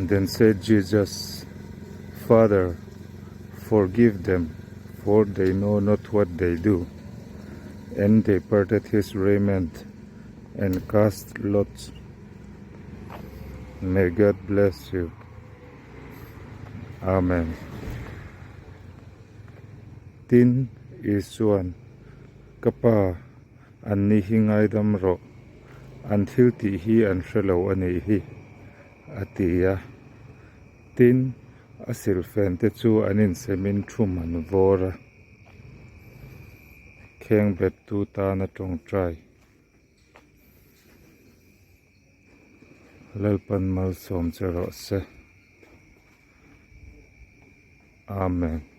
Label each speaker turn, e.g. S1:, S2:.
S1: Then said Jesus, Father, forgive them, for they know not what they do. And they parted his raiment and cast lots. May God bless you. Amen. Tin isuan kapa an ni hingai dam ro an thil ti hi an hrelo ani hi atia tin asil fen te chu anin semin thum an vora kheng bet tu ta na tong trai lalpan malsawm che ro se. Amen.